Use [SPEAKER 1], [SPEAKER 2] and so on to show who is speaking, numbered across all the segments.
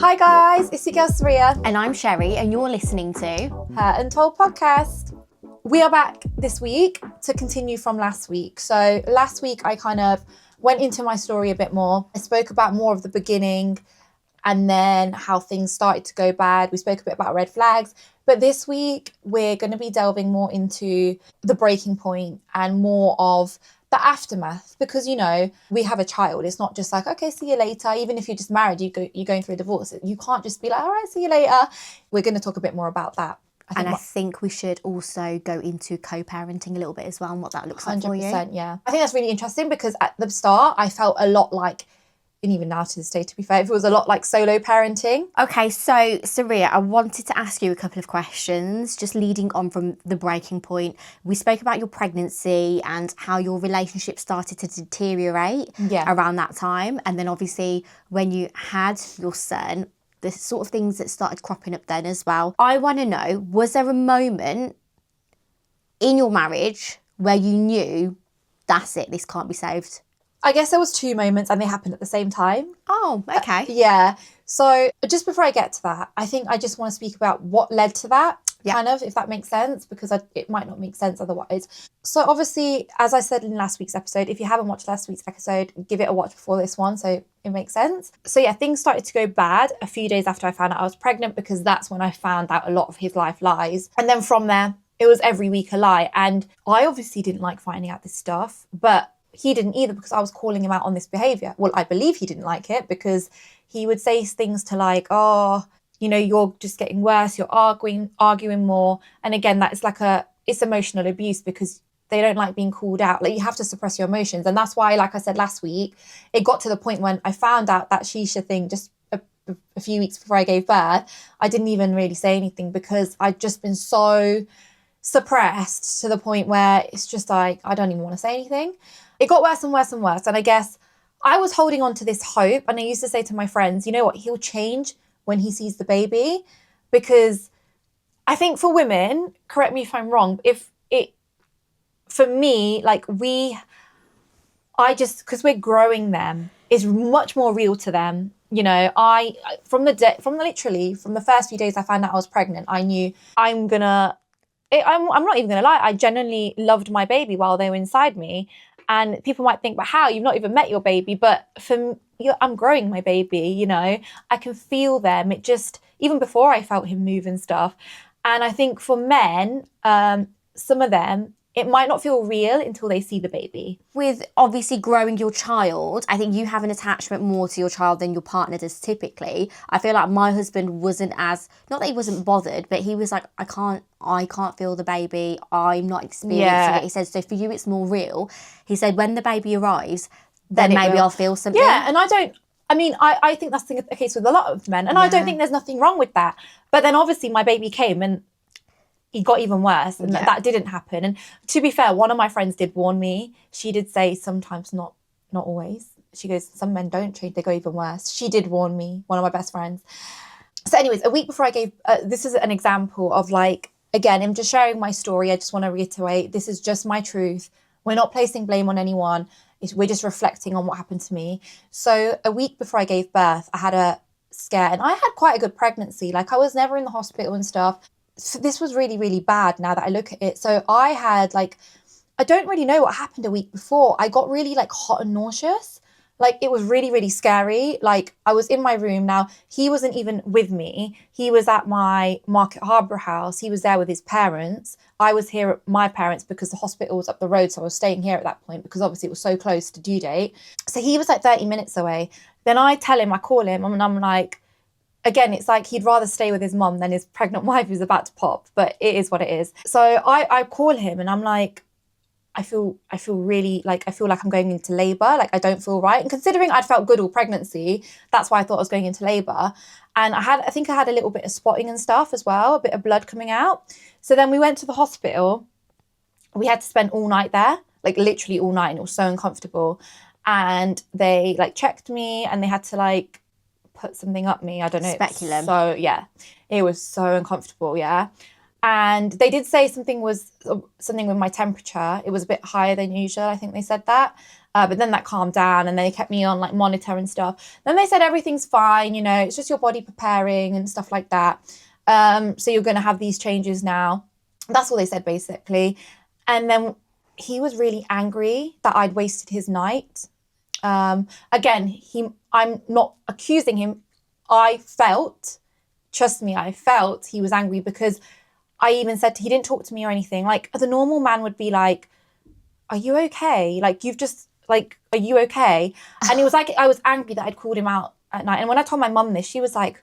[SPEAKER 1] Hi guys, it's your girl Saria.
[SPEAKER 2] And I'm Sherry, and you're listening to
[SPEAKER 1] Her Untold podcast. We are back this week to continue from last week. So last week I kind of went into my story a bit more. I spoke about more of the beginning and then how things started to go bad. We spoke a bit about red flags. But this week we're going to be delving more into the breaking point and more of the aftermath, because, you know, we have a child. It's not just like, okay, see you later. Even if you're just married, you're going through a divorce. You can't just be like, all right, see you later. We're going to talk a bit more about that.
[SPEAKER 2] I think we should also go into co-parenting a little bit as well and what that looks like for you.
[SPEAKER 1] 100%, yeah. I think that's really interesting because at the start, I felt a lot like, and even now to this day, to be fair, it was a lot like solo parenting.
[SPEAKER 2] Okay, so Saria, I wanted to ask you a couple of questions, just leading on from the breaking point. We spoke about your pregnancy and how your relationship started to deteriorate around that time. And then obviously when you had your son, the sort of things that started cropping up then as well. I want to know, was there a moment in your marriage where you knew, that's it, this can't be saved?
[SPEAKER 1] I guess there was two moments and they happened at the same time.
[SPEAKER 2] Oh, okay.
[SPEAKER 1] Yeah. So just before I get to that, I think I just want to speak about what led to that, kind of, if that makes sense, because it might not make sense otherwise. So obviously, as I said in last week's episode, if you haven't watched last week's episode, give it a watch before this one so it makes sense. So yeah, things started to go bad a few days after I found out I was pregnant, because that's when I found out a lot of his life lies. And then from there, it was every week a lie. And I obviously didn't like finding out this stuff, but he didn't either, because I was calling him out on this behaviour. Well, I believe he didn't like it because he would say things to like, oh, you know, you're just getting worse, you're arguing more. And again, that is like it's emotional abuse, because they don't like being called out. Like, you have to suppress your emotions. And that's why, like I said last week, it got to the point when I found out that shisha thing just a few weeks before I gave birth. I didn't even really say anything because I'd just been so suppressed to the point where it's just like, I don't even want to say anything. It got worse and worse and worse. And I guess I was holding on to this hope. And I used to say to my friends, you know what, he'll change when he sees the baby. Because I think for women, correct me if I'm wrong, for me, like because we're growing them, is much more real to them. You know, from the first few days I found out I was pregnant, I knew I'm not even gonna lie, I genuinely loved my baby while they were inside me. And people might think, but how? You've not even met your baby. But I'm growing my baby, you know. I can feel them. It just, even before I felt him move and stuff. And I think for men, some of them, it might not feel real until they see the baby.
[SPEAKER 2] With obviously growing your child, I think you have an attachment more to your child than your partner does typically. I feel like my husband wasn't not that he wasn't bothered, but he was like, I can't feel the baby. I'm not experiencing it. He said, so for you, it's more real. He said, when the baby arrives, then maybe I'll feel something.
[SPEAKER 1] Yeah, and I think that's the case with a lot of men. And I don't think there's nothing wrong with that. But then obviously my baby came and it got even worse, and that didn't happen. And to be fair, one of my friends did warn me. She did say sometimes, not always. She goes, some men don't change, they go even worse. She did warn me, one of my best friends. So anyways, a week before I gave, this is an example of like, again, I'm just sharing my story. I just want to reiterate, this is just my truth. We're not placing blame on anyone. We're just reflecting on what happened to me. So a week before I gave birth, I had a scare, and I had quite a good pregnancy. Like, I was never in the hospital and stuff. So this was really, really bad now that I look at it. So I had I don't really know what happened a week before. I got really hot and nauseous. Like, it was really, really scary. Like, I was in my room. Now, he wasn't even with me. He was at my Market Harbour house. He was there with his parents. I was here at my parents because the hospital was up the road. So I was staying here at that point because obviously it was so close to due date. So he was 30 minutes away. Then I call him, and I'm like, again, it's like he'd rather stay with his mum than his pregnant wife who's about to pop, but it is what it is. So I call him and I'm like, I feel really I feel like I'm going into labour. Like, I don't feel right. And considering I'd felt good all pregnancy, that's why I thought I was going into labour. And I think I had a little bit of spotting and stuff as well, a bit of blood coming out. So then we went to the hospital. We had to spend all night there, literally all night, and it was so uncomfortable. And they checked me, and they had to put something up me. I don't know.
[SPEAKER 2] Speculum.
[SPEAKER 1] So yeah, it was so uncomfortable. Yeah. And they did say something with my temperature. It was a bit higher than usual. I think they said that. But then that calmed down and they kept me on like monitor and stuff. Then they said everything's fine, you know, it's just your body preparing and stuff like that. So you're going to have these changes now. That's all they said basically. And then he was really angry that I'd wasted his night. Again, I'm not accusing him. Trust me, I felt he was angry because I even said he didn't talk to me or anything. Like the normal man would be like, are you okay? Like you've just like, are you okay? And it was like, I was angry that I'd called him out at night. And when I told my mum this, she was like,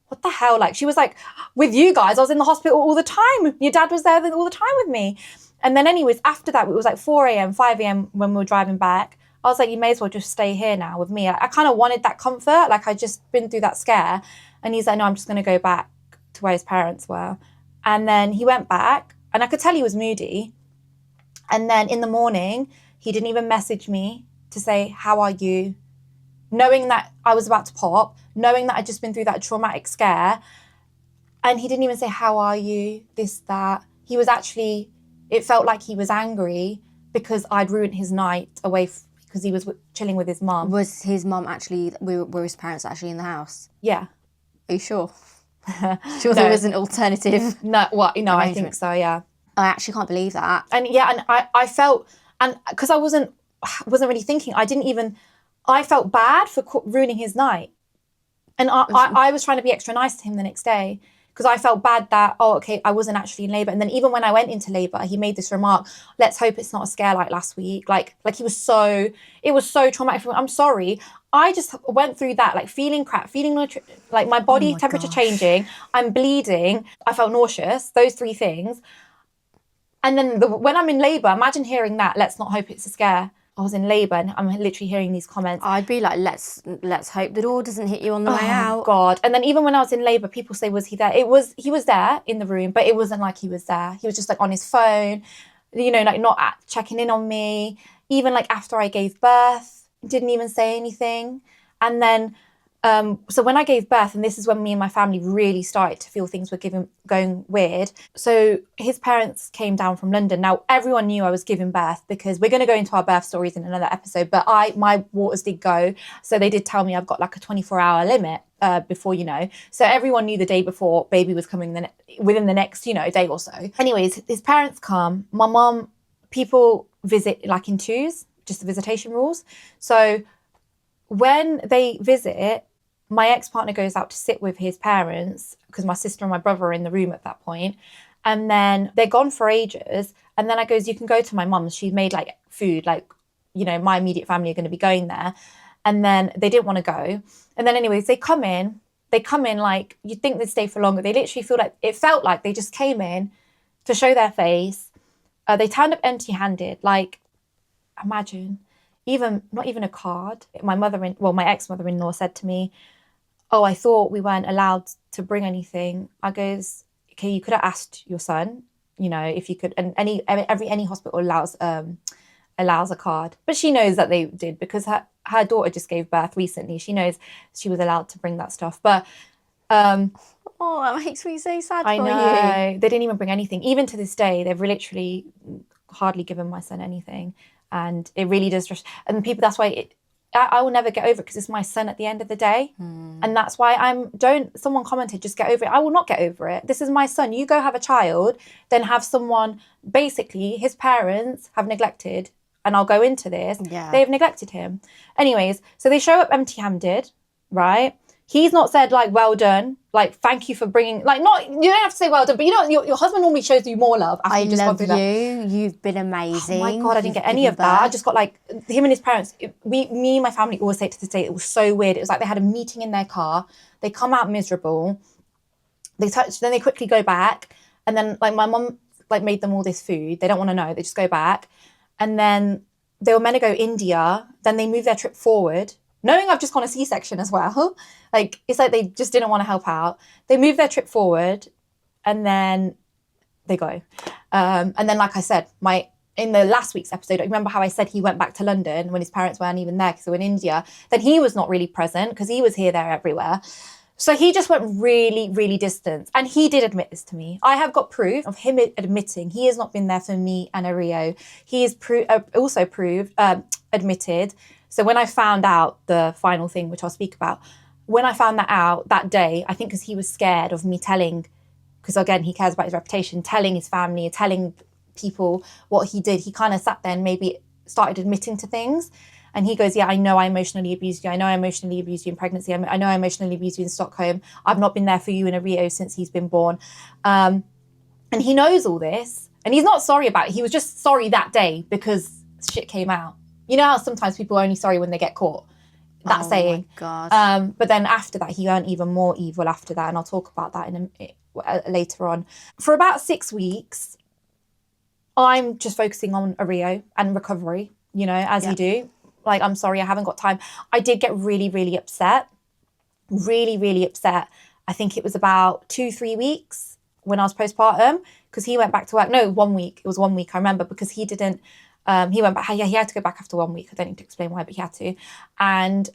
[SPEAKER 1] what the hell? Like she was like, with you guys, I was in the hospital all the time. Your dad was there all the time with me. And then anyways, after that, it was like 4 a.m., 5 a.m. when we were driving back. I was like, you may as well just stay here now with me. I kind of wanted that comfort. Like I'd just been through that scare. And he's like, no, I'm just going to go back to where his parents were. And then he went back and I could tell he was moody. And then in the morning, he didn't even message me to say, how are you? Knowing that I was about to pop, knowing that I'd just been through that traumatic scare. And he didn't even say, how are you? This, that. He was actually, it felt like he was angry because I'd ruined his night away because he was chilling with his mum.
[SPEAKER 2] Was his mum actually, were his parents actually in the house?
[SPEAKER 1] Yeah.
[SPEAKER 2] Are you sure? Sure there was an alternative?
[SPEAKER 1] No, I think so, yeah.
[SPEAKER 2] I actually can't believe that.
[SPEAKER 1] And yeah, and I felt, and because I wasn't really thinking, I felt bad for ruining his night. And I was trying to be extra nice to him the next day because I felt bad that, I wasn't actually in labour. And then even when I went into labour, he made this remark, let's hope it's not a scare like last week. Like it was so traumatic for me. I'm sorry. I just went through that, like feeling crap, feeling like my body temperature changing. I'm bleeding. I felt nauseous, those 3 things. And then when I'm in labour, imagine hearing that, let's not hope it's a scare. I was in labour and I'm literally hearing these comments.
[SPEAKER 2] I'd be like, let's hope the door doesn't hit you on the way out.
[SPEAKER 1] Oh, God. And then even when I was in labour, people say, was he there? He was there in the room, but it wasn't like he was there. He was just like on his phone, you know, like not checking in on me. Even like after I gave birth, didn't even say anything. And then, so when I gave birth, and this is when me and my family really started to feel things were going weird. So his parents came down from London. Now, everyone knew I was giving birth because we're going to go into our birth stories in another episode, but my waters did go. So they did tell me I've got like a 24-hour limit before, you know. So everyone knew the day before baby was coming within the next, you know, day or so. Anyways, his parents come. My mum, people visit like in twos, just the visitation rules. So when they visit, my ex-partner goes out to sit with his parents because my sister and my brother are in the room at that point. And then they're gone for ages. And then I goes, you can go to my mum's. She's made like food, like, you know, my immediate family are going to be going there. And then they didn't want to go. And then anyways, they come in like, you'd think they'd stay for longer. They literally it felt like they just came in to show their face. They turned up empty-handed. Like, imagine, not even a card. My ex-mother-in-law said to me, oh, I thought we weren't allowed to bring anything. I goes, okay, you could have asked your son, you know, if you could. And any hospital allows a card. But she knows that they did because her daughter just gave birth recently. She knows she was allowed to bring that stuff. But
[SPEAKER 2] oh, that makes me so sad for you.
[SPEAKER 1] I know. They didn't even bring anything. Even to this day, they've literally hardly given my son anything. And it really does just, and people, that's why I will never get over it because it's my son at the end of the day. And that's why someone commented, just get over it. I will not get over it. This is my son. You go have a child, then have someone, basically his parents have neglected, and I'll go into this. Yeah. They've neglected him. Anyways, so they show up empty-handed, right? He's not said like, well done, like, thank you for bringing, like, not, you don't have to say well done, but you know, your husband normally shows you more love after you just gone through that. I love
[SPEAKER 2] you. You've been amazing.
[SPEAKER 1] Oh my God, I didn't get any of that. I just got like, him and his parents, me and my family always say to this day, it was so weird. It was like they had a meeting in their car. They come out miserable. Then they quickly go back. And then like my mum like made them all this food. They don't want to know. They just go back. And then they were meant to go India. Then they move their trip forward, knowing I've just gone a C-section as well. Like, it's like they just didn't want to help out. They move their trip forward and then they go. And then, like I said, in the last week's episode, I remember how I said he went back to London when his parents weren't even there because they were in India. Then he was not really present because he was here, there, everywhere. So he just went really, really distant. And he did admit this to me. I have got proof of him admitting he has not been there for me and Ario. He is also admitted. So when I found out the final thing, which I'll speak about, when I found that out that day, I think because he was scared of me telling, because again, he cares about his reputation, telling his family, telling people what he did, he kind of sat there and maybe started admitting to things. And he goes, yeah, I know I emotionally abused you. I know I emotionally abused you in pregnancy. I know I emotionally abused you in Stockholm. I've not been there for you in Rio since he's been born. And he knows all this. And he's not sorry about it. He was just sorry that day because shit came out. You know how sometimes people are only sorry when they get caught? That saying.
[SPEAKER 2] My God.
[SPEAKER 1] But then after that, he earned even more evil after that. And I'll talk about that later on. For about 6 weeks, I'm just focusing on Rio and recovery, you know, as you do. Like, I'm sorry, I haven't got time. I did get really, really upset. Really, really upset. I think it was about 2-3 weeks when I was postpartum, because he went back to work. No, 1 week. It was 1 week, I remember, because he didn't, he went back. Yeah, he had to go back after 1 week. I don't need to explain why, but he had to. And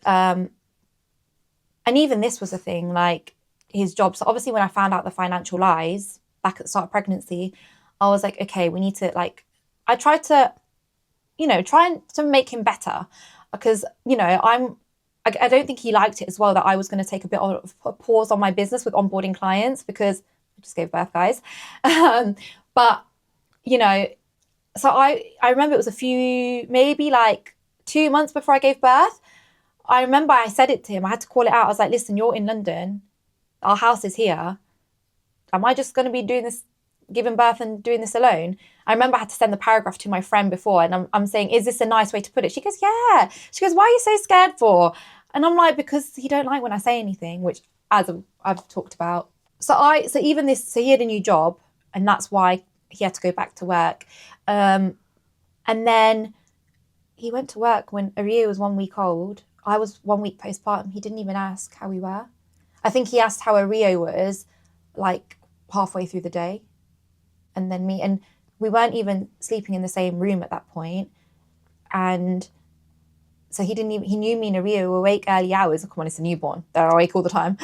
[SPEAKER 1] even this was a thing, like his job. So obviously when I found out the financial lies back at the start of pregnancy, I was like, okay, we need to, like, I tried to, you know, trying to make him better, because, you know, I don't think he liked it as well that I was going to take a bit of a pause on my business with onboarding clients, because I just gave birth, guys. But, you know, so I remember it was maybe like 2 months before I gave birth. I remember I said it to him. I had to call it out. I was like, listen, you're in London. Our house is here. Am I just going to be doing this, giving birth and doing this alone? I remember I had to send the paragraph to my friend before, and I'm saying, is this a nice way to put it? She goes, yeah. She goes, why are you so scared for? And I'm like, because he don't like when I say anything, which as I've talked about. So he had a new job, and that's why he had to go back to work. And then he went to work when Aria was 1 week old. I was 1 week postpartum. He didn't even ask how we were. I think he asked how Aria was, like, halfway through the day. And then we weren't even sleeping in the same room at that point. And so he knew me and Aria were awake early hours. Come on, it's a newborn. They're awake all the time.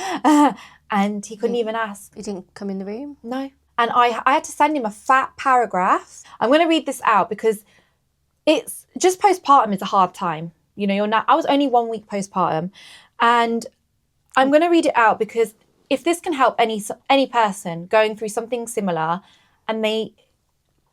[SPEAKER 1] And he couldn't even ask.
[SPEAKER 2] He didn't come in the room?
[SPEAKER 1] No. And I had to send him a fat paragraph. I'm going to read this out because it's just postpartum is a hard time. You know, I was only 1 week postpartum, and I'm going to read it out because if this can help any person going through something similar, and they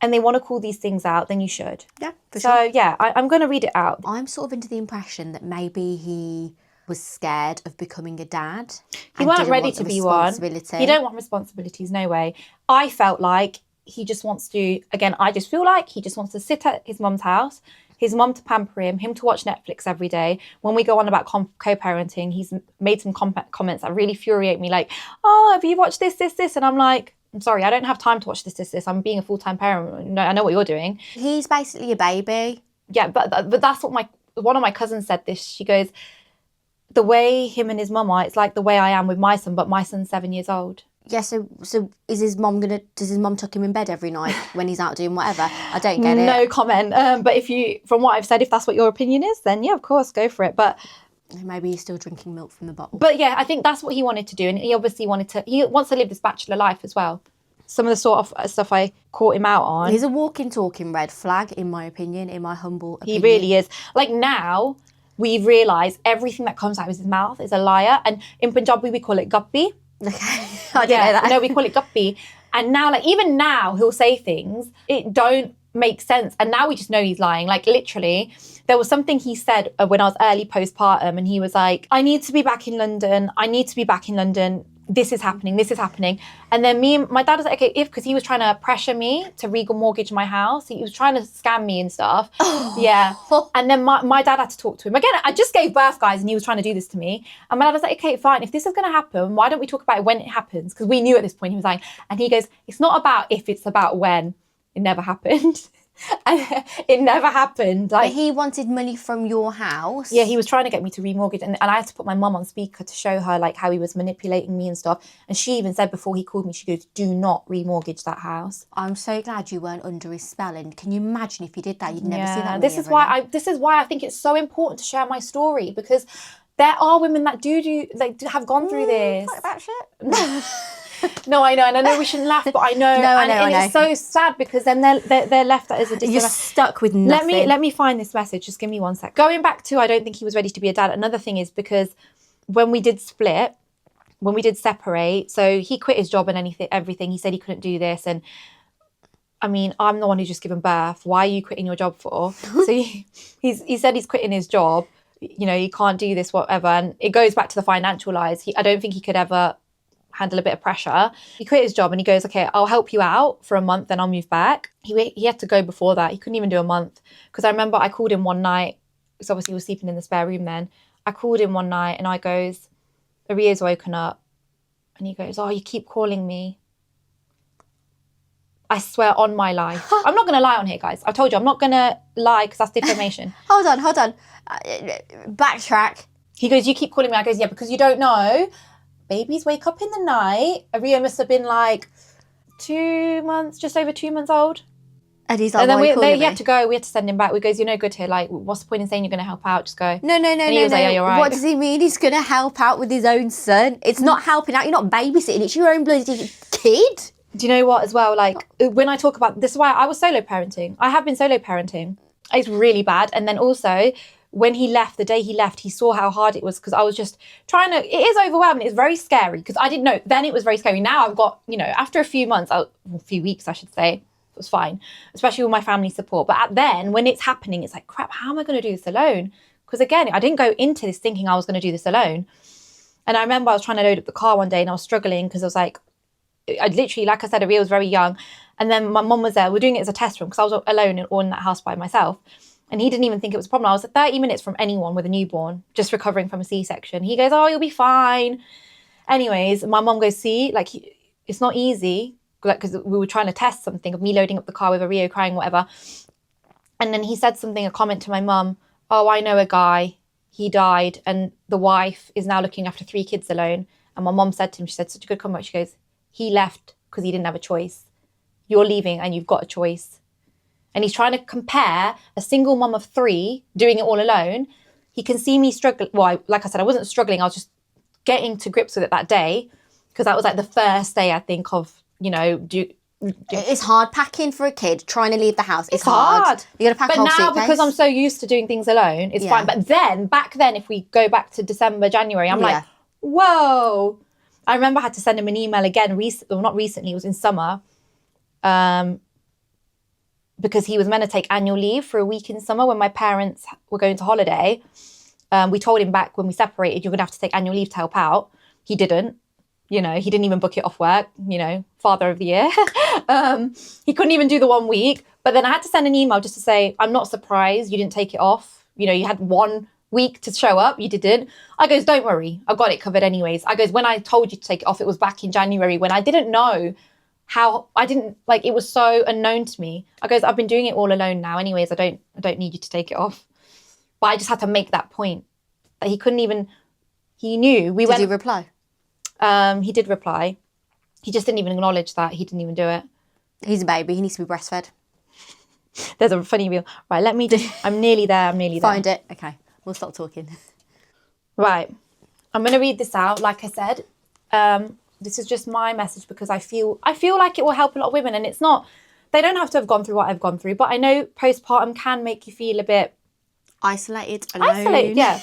[SPEAKER 1] want to call these things out, then you should.
[SPEAKER 2] Yeah, for
[SPEAKER 1] sure. So yeah, I'm going to read it out.
[SPEAKER 2] I'm sort of into the impression that maybe he was scared of becoming a dad.
[SPEAKER 1] He weren't ready to be one. He don't want responsibilities, no way. I felt like he just wants to, again, I just feel like he just wants to sit at his mum's house, his mum to pamper him to watch Netflix every day. When we go on about co-parenting, he's made some comments that really infuriate me, like, oh, have you watched this? And I'm like, I'm sorry, I don't have time to watch this. I'm being a full-time parent. I know what you're doing.
[SPEAKER 2] He's basically a baby.
[SPEAKER 1] Yeah, but that's what one of my cousins said this. She goes, the way him and his mum are, it's like the way I am with my son, but my son's 7 years old.
[SPEAKER 2] Yeah, so does his mum tuck him in bed every night when he's out doing whatever? I don't get it.
[SPEAKER 1] No comment. But from what I've said, if that's what your opinion is, then yeah, of course, go for it. But
[SPEAKER 2] maybe he's still drinking milk from the bottle.
[SPEAKER 1] But yeah, I think that's what he wanted to do. And he obviously he wants to live this bachelor life as well. Some of the sort of stuff I caught him out on.
[SPEAKER 2] He's a walking, talking red flag, in my opinion, in my humble opinion.
[SPEAKER 1] He really is. Like, now, we've realised everything that comes out of his mouth is a liar. And in Punjabi, we call it guppy.
[SPEAKER 2] Okay, I didn't know that.
[SPEAKER 1] No, we call it guppy. And now, like, even now, he'll say things, it don't make sense. And now we just know he's lying. Like, literally, there was something he said when I was early postpartum, and he was like, I need to be back in London. This is happening. And then my dad was like, okay, because he was trying to pressure me to remortgage my house. He was trying to scam me and stuff. Oh. Yeah. And then my dad had to talk to him. Again, I just gave birth, guys, and he was trying to do this to me. And my dad was like, okay, fine. If this is going to happen, why don't we talk about it when it happens? Because we knew at this point, he was like, and he goes, it's not about if, it's about when. It never happened. It never happened.
[SPEAKER 2] Like, but he wanted money from your house.
[SPEAKER 1] Yeah, he was trying to get me to remortgage, and I had to put my mum on speaker to show her like how he was manipulating me and stuff. And she even said before he called me, she goes, "Do not remortgage that house."
[SPEAKER 2] I'm so glad you weren't under his spell. And can you imagine if you did that, you'd never see that.
[SPEAKER 1] This is why I think it's so important to share my story, because There are women that have gone through this.
[SPEAKER 2] Talk about shit.
[SPEAKER 1] No, I know, and I know we shouldn't laugh, but I know, I know. It's so sad because then they're left as a disadvantage.
[SPEAKER 2] You're stuck with nothing.
[SPEAKER 1] Let me find this message. Just give me 1 sec. Going back to, I don't think he was ready to be a dad. Another thing is because when we did split, when we did separate, so he quit his job and everything. He said he couldn't do this, and I mean, I'm the one who's just given birth. Why are you quitting your job for? So he said he's quitting his job. You know, he can't do this, whatever. And it goes back to the financial lies. I don't think he could ever handle a bit of pressure. He quit his job and he goes, okay, I'll help you out for a month, then I'll move back. He had to go before that. He couldn't even do a month. Because I remember I called him one night, because obviously he was sleeping in the spare room then. I called him one night and I goes, Aria's woken up. And he goes, oh, you keep calling me. I swear on my life. I'm not going to lie on here, guys. I told you, I'm not going to lie because that's defamation.
[SPEAKER 2] Hold on. Backtrack.
[SPEAKER 1] He goes, you keep calling me. I goes, yeah, because you don't know. Babies wake up in the night. Aria must have been like 2 months, just over 2 months old.
[SPEAKER 2] And he's like,
[SPEAKER 1] and then he had to go. We had to send him back. We goes, you're no good here. Like, what's the point in saying you're going to help out? Just go.
[SPEAKER 2] No.
[SPEAKER 1] And he was like, yeah, you're right.
[SPEAKER 2] What does he mean he's going to help out with his own son? It's not helping out. You're not babysitting. It's your own bloody kid.
[SPEAKER 1] Do you know what as well? Like, when I talk about this is why I was solo parenting. I have been solo parenting. It's really bad. And then also, when he left, the day he left, he saw how hard it was because I was just trying to, it is overwhelming. It's very scary because I didn't know. Then it was very scary. Now I've got, you know, after a few months, a few weeks, I should say, it was fine, especially with my family support. But then when it's happening, it's like, crap, how am I going to do this alone? Because again, I didn't go into this thinking I was going to do this alone. And I remember I was trying to load up the car one day and I was struggling because I was like, I literally, like I said, Aria was very young. And then my mum was there. We're doing it as a test run because I was alone in that house by myself. And he didn't even think it was a problem. I was 30 minutes from anyone with a newborn, just recovering from a C-section. He goes, oh, you'll be fine. Anyways, my mum goes, see, like, it's not easy. Like, because we were trying to test something of me loading up the car with Aria crying, whatever. And then he said something, a comment to my mum, oh, I know a guy. He died. And the wife is now looking after 3 kids alone. And my mum said to him, she said, such a good comment. She goes, he left because he didn't have a choice. You're leaving and you've got a choice. And he's trying to compare a single mum of 3 doing it all alone. He can see me struggle. Well, like I said, I wasn't struggling. I was just getting to grips with it that day because that was like the first day, I think, of, you know,
[SPEAKER 2] it's hard packing for a kid trying to leave the house. It's hard. You got to pack a whole suitcase.
[SPEAKER 1] But now, because I'm so used to doing things alone, it's fine. But then, back then, if we go back to December, January, I'm like, whoa. I remember I had to send him an email again, not recently, it was in summer, because he was meant to take annual leave for a week in summer when my parents were going to holiday. We told him back when we separated, you're going to have to take annual leave to help out. He didn't. You know, he didn't even book it off work, you know, father of the year. He couldn't even do the 1 week. But then I had to send an email just to say, I'm not surprised you didn't take it off. You know, you had 1 week to show up, you didn't. I goes, don't worry, I've got it covered anyways. I goes, when I told you to take it off, it was back in January when I didn't know it was so unknown to me. I goes, I've been doing it all alone now anyways, I don't need you to take it off. But I just had to make that point. That he couldn't even, he knew.
[SPEAKER 2] Did he reply?
[SPEAKER 1] He did reply. He just didn't even acknowledge that. He didn't even do it.
[SPEAKER 2] He's a baby, he needs to be breastfed.
[SPEAKER 1] There's a funny reel. Right, I'm nearly there.
[SPEAKER 2] Find it. Okay. We'll stop talking.
[SPEAKER 1] Right. I'm going to read this out. Like I said, this is just my message because I feel like it will help a lot of women. And it's not, they don't have to have gone through what I've gone through. But I know postpartum can make you feel a bit...
[SPEAKER 2] Isolated, alone.
[SPEAKER 1] Isolated, yeah.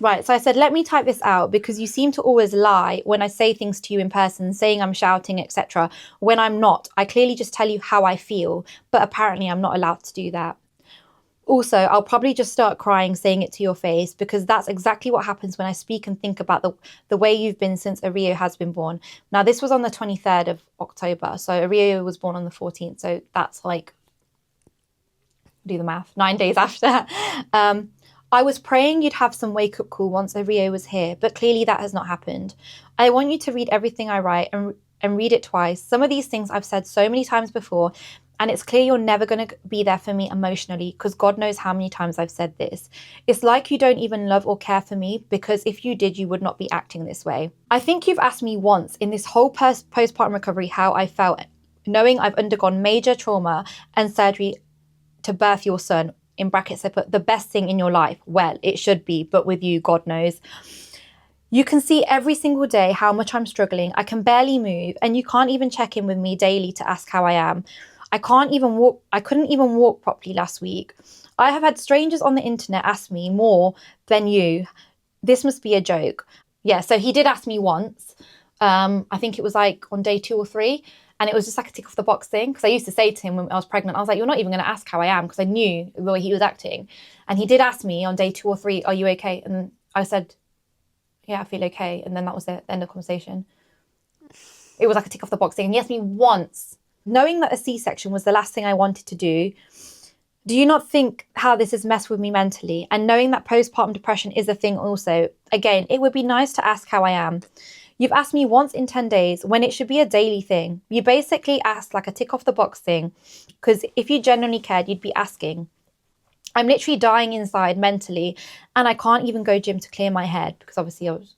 [SPEAKER 1] Right. So I said, let me type this out because you seem to always lie when I say things to you in person, saying I'm shouting, etc. When I'm not. I clearly just tell you how I feel. But apparently I'm not allowed to do that. Also, I'll probably just start crying saying it to your face because that's exactly what happens when I speak and think about the way you've been since Aria has been born. Now, this was on the 23rd of October. So Aria was born on the 14th. So that's like, do the math, 9 days after. I was praying you'd have some wake-up call once Aria was here, but clearly that has not happened. I want you to read everything I write and read it twice. Some of these things I've said so many times before, and it's clear you're never going to be there for me emotionally because God knows how many times I've said this. It's like you don't even love or care for me because if you did, you would not be acting this way. I think you've asked me once in this whole postpartum recovery how I felt, knowing I've undergone major trauma and surgery to birth your son. in brackets they put, the best thing in your life. Well, it should be, but with you, God knows. You can see every single day how much I'm struggling. I can barely move, and you can't even check in with me daily to ask how I am. I couldn't even walk properly last week. I have had strangers on the internet ask me more than you. This must be a joke. Yeah, so he did ask me once. I think it was like on day 2 or 3. And it was just like a tick off the box thing. Because I used to say to him when I was pregnant, I was like, you're not even going to ask how I am, because I knew the way he was acting. And he did ask me on day 2 or 3, are you okay? And I said, yeah, I feel okay. And then that was the end of the conversation. It was like a tick off the box thing. And he asked me once. Knowing that a C-section was the last thing I wanted to do you not think how this has messed with me mentally? And knowing that postpartum depression is a thing also, again, it would be nice to ask how I am. You've asked me once in 10 days when it should be a daily thing. You basically asked like a tick off the box thing, because if you genuinely cared, you'd be asking. I'm literally dying inside mentally, and I can't even go gym to clear my head, because obviously I was,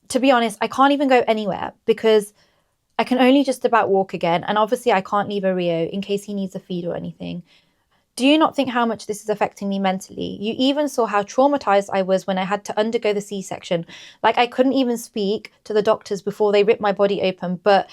[SPEAKER 1] To be honest, I can't even go anywhere because I can only just about walk again. And obviously I can't leave a Rio in case he needs a feed or anything. Do you not think how much this is affecting me mentally? You even saw how traumatized I was when I had to undergo the C-section. Like I couldn't even speak to the doctors before they ripped my body open. But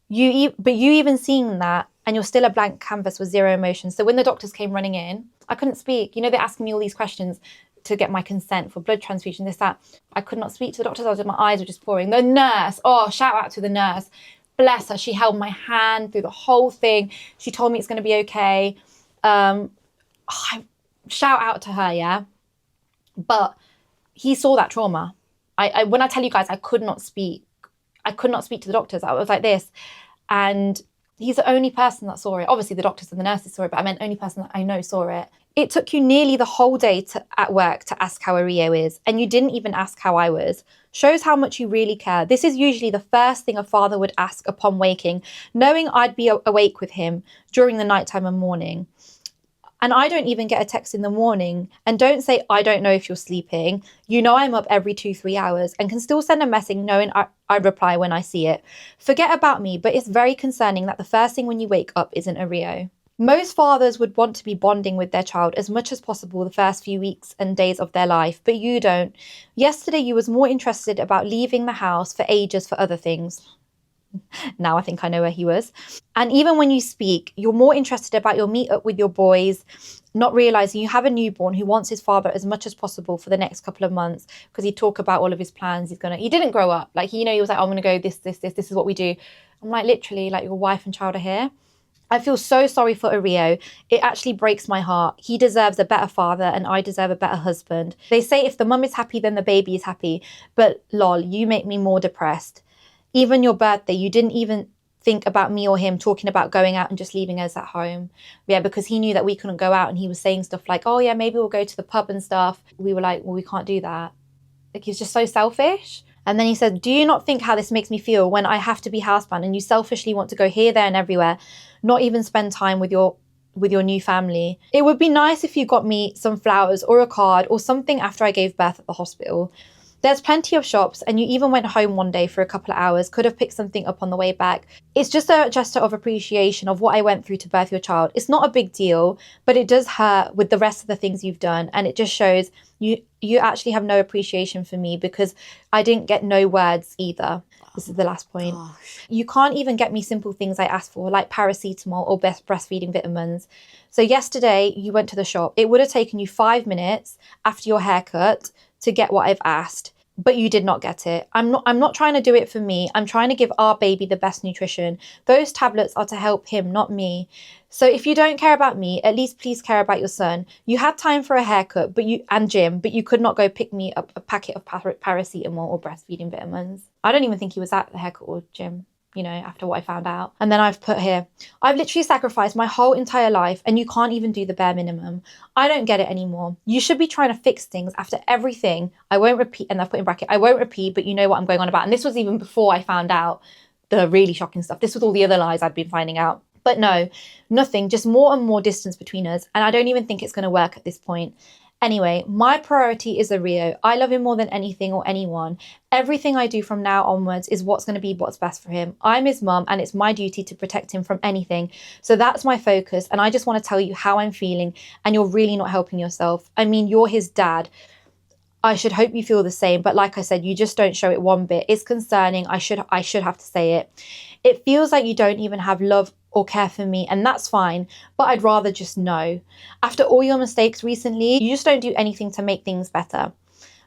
[SPEAKER 1] you even seeing that, and you're still a blank canvas with zero emotion. So when the doctors came running in, I couldn't speak. You know, they're asking me all these questions to get my consent for blood transfusion, this, that. I could not speak to the doctors. My eyes were just pouring. The nurse, shout out to the nurse. Bless her. She held my hand through the whole thing. She told me it's going to be okay. Shout out to her, yeah. But he saw that trauma. I when I tell you guys, I could not speak. I could not speak to the doctors. I was like this. And he's the only person that saw it. Obviously, the doctors and the nurses saw it, but I meant only person that I know saw it. It took you nearly the whole day at work to ask how Rio is, and you didn't even ask how I was. Shows how much you really care. This is usually the first thing a father would ask upon waking, knowing I'd be awake with him during the nighttime and morning. And I don't even get a text in the morning. And don't say, I don't know if you're sleeping. You know I'm up every 2-3 hours and can still send a message knowing I reply when I see it. Forget about me, but it's very concerning that the first thing when you wake up isn't a Rio. Most fathers would want to be bonding with their child as much as possible the first few weeks and days of their life, but you don't. Yesterday, you was more interested about leaving the house for ages for other things. Now I think I know where he was. And even when you speak, you're more interested about your meet up with your boys, not realizing you have a newborn who wants his father as much as possible for the next couple of months, because he'd talk about all of his plans. He didn't grow up. Like, he was like, I'm going to go this is what we do. I'm like, literally, like, your wife and child are here. I feel so sorry for Rio. It actually breaks my heart. He deserves a better father and I deserve a better husband. They say if the mum is happy, then the baby is happy. But lol, you make me more depressed. Even your birthday, you didn't even think about me or him talking about going out and just leaving us at home. Yeah, because he knew that we couldn't go out, and he was saying stuff like, oh yeah, maybe we'll go to the pub and stuff. We were like, well, we can't do that. Like, he's just so selfish. And then he said, do you not think how this makes me feel when I have to be housebound and you selfishly want to go here, there and everywhere, not even spend time with your new family? It would be nice if you got me some flowers or a card or something after I gave birth at the hospital. There's plenty of shops, and you even went home one day for a couple of hours, could have picked something up on the way back. It's just a gesture of appreciation of what I went through to birth your child. It's not a big deal, but it does hurt with the rest of the things you've done. And it just shows you actually have no appreciation for me, because I didn't get no words either. This is the last point. Gosh. You can't even get me simple things I asked for, like paracetamol or breastfeeding vitamins. So yesterday you went to the shop. It would have taken you 5 minutes after your haircut to get what I've asked, but you did not get it. I'm not trying to do it for me. I'm trying to give our baby the best nutrition. Those tablets are to help him, not me. So if you don't care about me, at least please care about your son. You had time for a haircut and gym, but you could not go pick me up a packet of paracetamol or breastfeeding vitamins. I don't even think he was at the haircut or gym, after what I found out. And then I've put here, I've literally sacrificed my whole entire life and you can't even do the bare minimum. I don't get it anymore. You should be trying to fix things after everything. I won't repeat, and I've put in bracket, I won't repeat, but you know what I'm going on about. And this was even before I found out the really shocking stuff. This was all the other lies I'd been finding out. But no, nothing, just more and more distance between us. And I don't even think it's going to work at this point. Anyway, my priority is Rio. I love him more than anything or anyone. Everything I do from now onwards is what's going to be what's best for him. I'm his mum and it's my duty to protect him from anything. So that's my focus. And I just want to tell you how I'm feeling, and you're really not helping yourself. I mean, you're his dad. I should hope you feel the same. But like I said, you just don't show it one bit. It's concerning. I should have to say it. It feels like you don't even have love or care for me, and that's fine, but I'd rather just know. After all your mistakes recently, you just don't do anything to make things better.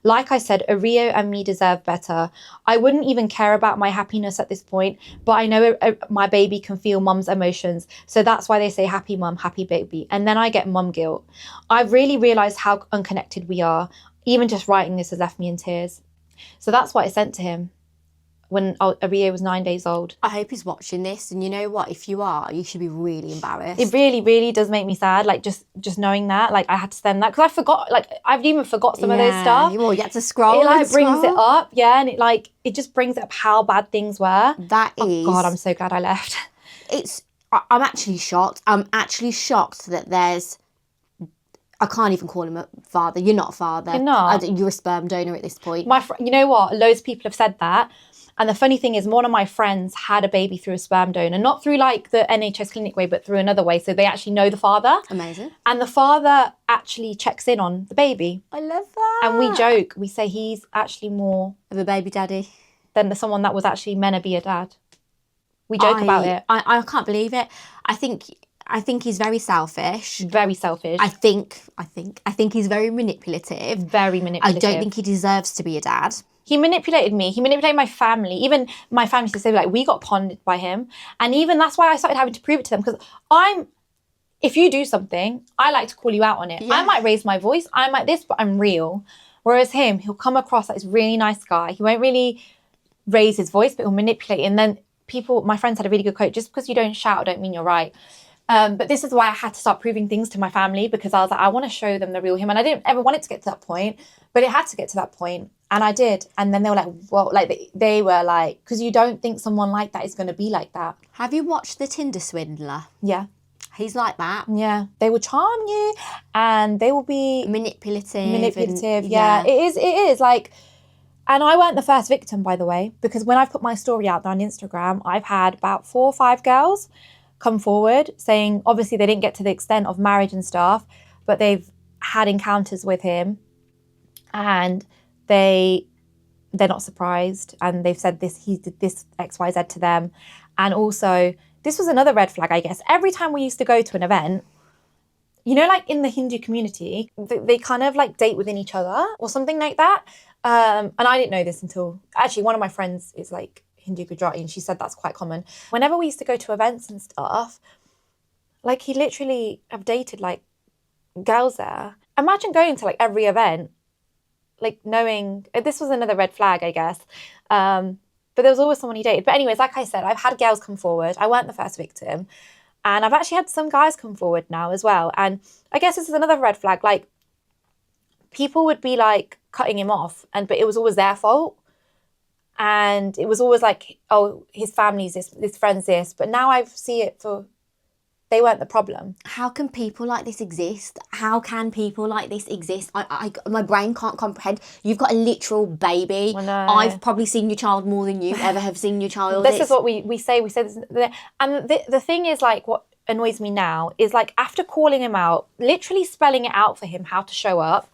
[SPEAKER 1] Like I said, Rio and me deserve better. I wouldn't even care about my happiness at this point, but I know my baby can feel mum's emotions, so that's why they say happy mum, happy baby, and then I get mum guilt. I've really realised how unconnected we are. Even just writing this has left me in tears. So that's what I sent to him when Rio was 9 days old.
[SPEAKER 2] I hope he's watching this, and you know what? If you are, you should be really embarrassed.
[SPEAKER 1] It really, really does make me sad. Like just knowing that, like I had to send that because I forgot. Like I've even forgot some of those stuff.
[SPEAKER 2] Well, you had to scroll.
[SPEAKER 1] It like brings it up, yeah, and it just brings up how bad things were.
[SPEAKER 2] Oh
[SPEAKER 1] God, I'm so glad I left.
[SPEAKER 2] I'm actually shocked. I'm actually shocked that there's. I can't even call him a father. You're not a father.
[SPEAKER 1] You're not.
[SPEAKER 2] You're a sperm donor at this point.
[SPEAKER 1] You know what? Loads of people have said that. And the funny thing is, one of my friends had a baby through a sperm donor, not through like the NHS clinic way, but through another way. So they actually know the father.
[SPEAKER 2] Amazing.
[SPEAKER 1] And the father actually checks in on the baby.
[SPEAKER 2] I love that.
[SPEAKER 1] And we joke, we say he's actually more
[SPEAKER 2] of a baby daddy
[SPEAKER 1] than someone that was actually meant to be a dad. We joke about it.
[SPEAKER 2] I can't believe it. I think he's very selfish.
[SPEAKER 1] Very selfish.
[SPEAKER 2] I think he's very manipulative.
[SPEAKER 1] Very manipulative.
[SPEAKER 2] I don't think he deserves to be a dad.
[SPEAKER 1] He manipulated me. He manipulated my family. Even my family used to say, like, we got pwned by him. And even that's why I started having to prove it to them. Because if you do something, I like to call you out on it. Yeah. I might raise my voice. I might this, but I'm real. Whereas him, he'll come across like this really nice guy. He won't really raise his voice, but he'll manipulate. And then my friends had a really good quote, just because you don't shout, don't mean you're right. But this is why I had to start proving things to my family, because I was like, I want to show them the real him. And I didn't ever want it to get to that point, but it had to get to that point. And I did. And then they were like, well, like they were like, because you don't think someone like that is going to be like that.
[SPEAKER 2] Have you watched The Tinder Swindler?
[SPEAKER 1] Yeah.
[SPEAKER 2] He's like that.
[SPEAKER 1] Yeah. They will charm you and they will be
[SPEAKER 2] manipulative.
[SPEAKER 1] Yeah. It is like, and I weren't the first victim, by the way, because when I've put my story out there on Instagram, I've had about 4 or 5 girls come forward saying, obviously they didn't get to the extent of marriage and stuff, but they've had encounters with him and they're not surprised, and they've said he did this XYZ to them. And also, this was another red flag, I guess. Every time we used to go to an event, you know, like in the Hindu community, they kind of like date within each other or something like that. And I didn't know this until, actually, one of my friends is like Hindu Gujarati, and she said that's quite common. Whenever we used to go to events and stuff, like he literally have dated like girls there. Imagine going to like every event, like knowing, this was another red flag, I guess. But there was always someone he dated. But anyways, like I said, I've had girls come forward. I weren't the first victim. And I've actually had some guys come forward now as well. And I guess this is another red flag. Like, people would be like cutting him off, but it was always their fault. And it was always like, oh, his family's this, his friend's this. But now I see it for, they weren't the problem.
[SPEAKER 2] How can people like this exist? How can people like this exist? My brain can't comprehend. You've got a literal baby.
[SPEAKER 1] I know.
[SPEAKER 2] I've probably seen your child more than you ever have seen your child.
[SPEAKER 1] This is what we say. We say this. And the thing is, like, what annoys me now is, like, after calling him out, literally spelling it out for him, how to show up,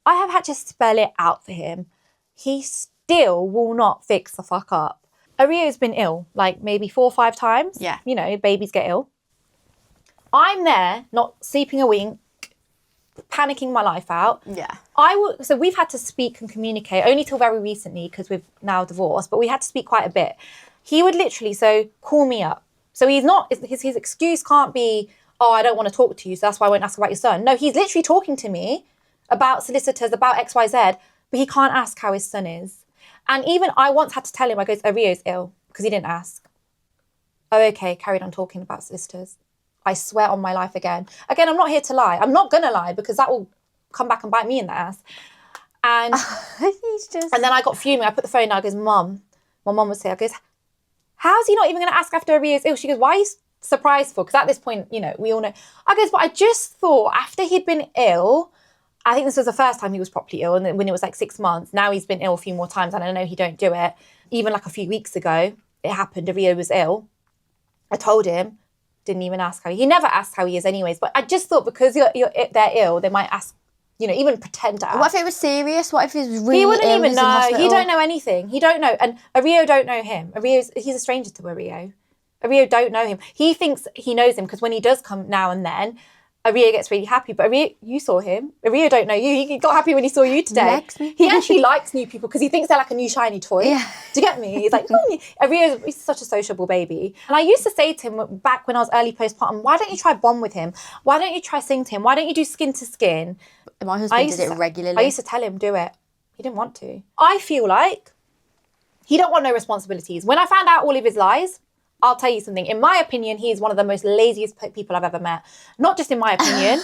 [SPEAKER 1] I have had to spell it out for him. He still will not fix the fuck up. Ario's been ill, like, maybe 4 or 5 times.
[SPEAKER 2] Yeah.
[SPEAKER 1] You know, babies get ill. I'm there, not sleeping a wink, panicking my life out.
[SPEAKER 2] Yeah.
[SPEAKER 1] So we've had to speak and communicate, only till very recently because we've now divorced, but we had to speak quite a bit. He would literally call me up. So he's not, his excuse can't be, oh, I don't want to talk to you, so that's why I won't ask about your son. No, he's literally talking to me about solicitors, about XYZ, but he can't ask how his son is. And even I once had to tell him, I goes, Rio's ill, because he didn't ask. Oh, okay, carried on talking about solicitors. I swear on my life again. Again, I'm not here to lie. I'm not going to lie because that will come back and bite me in the ass. And and then I got fuming. I put the phone down. I goes, Mum. My mum was here. I goes, how's he not even going to ask after Rio's ill? She goes, why are you surprised for? Because at this point, you know, we all know. I goes, but I just thought after he'd been ill, I think this was the first time he was properly ill, and then when it was like 6 months. Now he's been ill a few more times, and I know he don't do it. Even like a few weeks ago, it happened. Rio was ill. I told him, didn't even ask how he never asks how he is anyways. But I just thought because they're ill, they might ask, even pretend to ask.
[SPEAKER 2] What if it was serious? What if it was really
[SPEAKER 1] He wouldn't
[SPEAKER 2] ill,
[SPEAKER 1] even
[SPEAKER 2] he's in
[SPEAKER 1] know.
[SPEAKER 2] hospital?
[SPEAKER 1] He don't know anything. He don't know. And Rio don't know him. He's a stranger to Rio. Rio don't know him. He thinks he knows him because when he does come now and then, Rio gets really happy. But Rio, you saw him. Rio don't know you. He got happy when he saw you today.
[SPEAKER 2] He likes me.
[SPEAKER 1] He actually likes new people because he thinks they're like a new shiny toy.
[SPEAKER 2] Yeah.
[SPEAKER 1] Do you get me? He's like, he's such a sociable baby. And I used to say to him back when I was early postpartum, why don't you try bond with him? Why don't you try sing to him? Why don't you do skin to skin?
[SPEAKER 2] My husband did it regularly.
[SPEAKER 1] I used to tell him, do it. He didn't want to. I feel like he don't want no responsibilities. When I found out all of his lies, I'll tell you something. In my opinion, he is one of the most laziest people I've ever met. Not just in my opinion.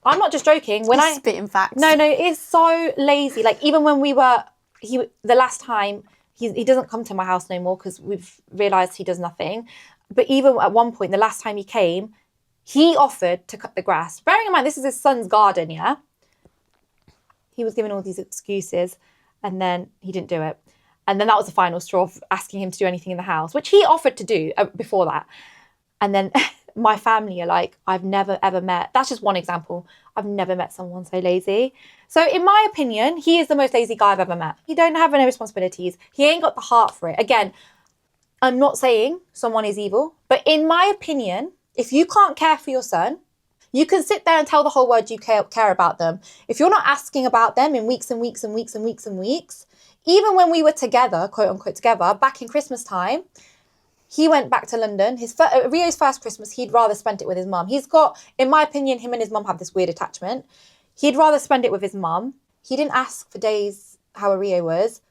[SPEAKER 1] I'm not just joking. When I
[SPEAKER 2] spitting facts.
[SPEAKER 1] No, it's so lazy. Like even when the last time, he doesn't come to my house no more because we've realised he does nothing. But even at one point, the last time he came, he offered to cut the grass. Bearing in mind, this is his son's garden, yeah? He was given all these excuses and then he didn't do it. And then that was the final straw of asking him to do anything in the house, which he offered to do before that. And then my family are like, I've never, ever met. That's just one example. I've never met someone so lazy. So in my opinion, he is the most lazy guy I've ever met. He don't have any responsibilities. He ain't got the heart for it. Again, I'm not saying someone is evil, but in my opinion, if you can't care for your son, you can sit there and tell the whole world you care about them. If you're not asking about them in weeks and weeks and weeks and weeks and weeks, even when we were together, quote unquote together, back in Christmas time, he went back to London. Rio's first Christmas, he'd rather spent it with his mum. He's got, in my opinion, him and his mum have this weird attachment. He'd rather spend it with his mum. He didn't ask for days how Rio was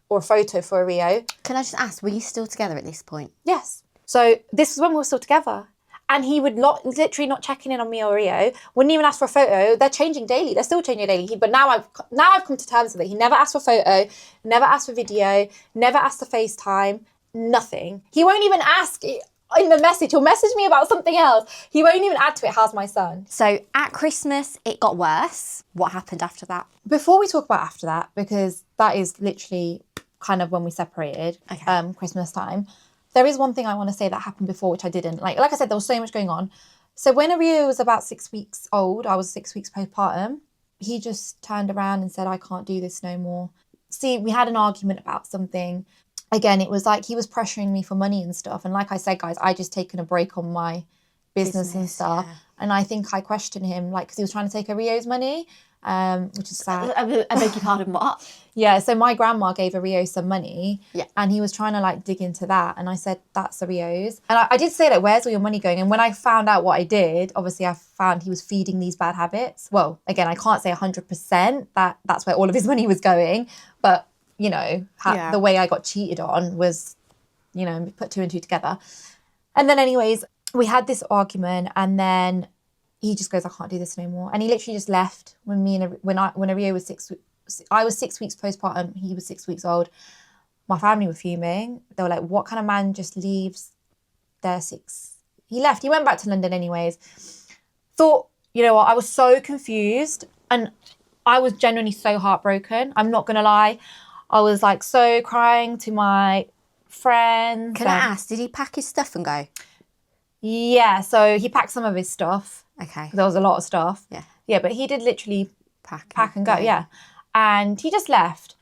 [SPEAKER 1] or a photo for Rio.
[SPEAKER 2] Can I just ask, were you still together at this point?
[SPEAKER 1] Yes. So this was when we were still together. And he would literally not checking in on me or Rio. Wouldn't even ask for a photo. They're changing daily. They're still changing daily. But now I've come to terms with it. He never asked for a photo, never asked for video, never asked for FaceTime, nothing. He won't even ask in the message. He'll message me about something else. He won't even add to it, how's my son?
[SPEAKER 2] So at Christmas, it got worse. What happened after that?
[SPEAKER 1] Before we talk about after that, because that is literally kind of when we separated, Christmas time. There is one thing I want to say that happened before, which I didn't. Like I said, there was so much going on. So when Rio was about 6 weeks old, I was 6 weeks postpartum, he just turned around and said, I can't do this no more. See, we had an argument about something. Again, it was like he was pressuring me for money and stuff. And like I said, guys, I just taken a break on my business and stuff. Yeah. And I think I questioned him, like, because he was trying to take Rio's money, which is sad.
[SPEAKER 2] I beg your pardon, what?
[SPEAKER 1] Yeah, so my grandma gave Rio some money,
[SPEAKER 2] yeah,
[SPEAKER 1] and he was trying to like dig into that, and I said, that's Rio's. And I did say, like, where's all your money going? And when I found out what I did, obviously I found he was feeding these bad habits. Well, again, I can't say 100% that that's where all of his money was going, but, the way I got cheated on was, put 2 and 2 together. And then anyways, we had this argument, and then he just goes, I can't do this no more. And he literally just left when Rio was 6 weeks. I was 6 weeks postpartum. He was 6 weeks old. My family were fuming. They were like, what kind of man just leaves their 6? He left. He went back to London anyways. Thought, you know what? I was so confused. And I was genuinely so heartbroken. I'm not going to lie. I was like so crying to my friends.
[SPEAKER 2] Can I ask, did he pack his stuff and go?
[SPEAKER 1] Yeah. So he packed some of his stuff.
[SPEAKER 2] Okay.
[SPEAKER 1] There was a lot of stuff.
[SPEAKER 2] Yeah.
[SPEAKER 1] Yeah, but he did literally pack and go.
[SPEAKER 2] Yeah.
[SPEAKER 1] Yeah. And he just left.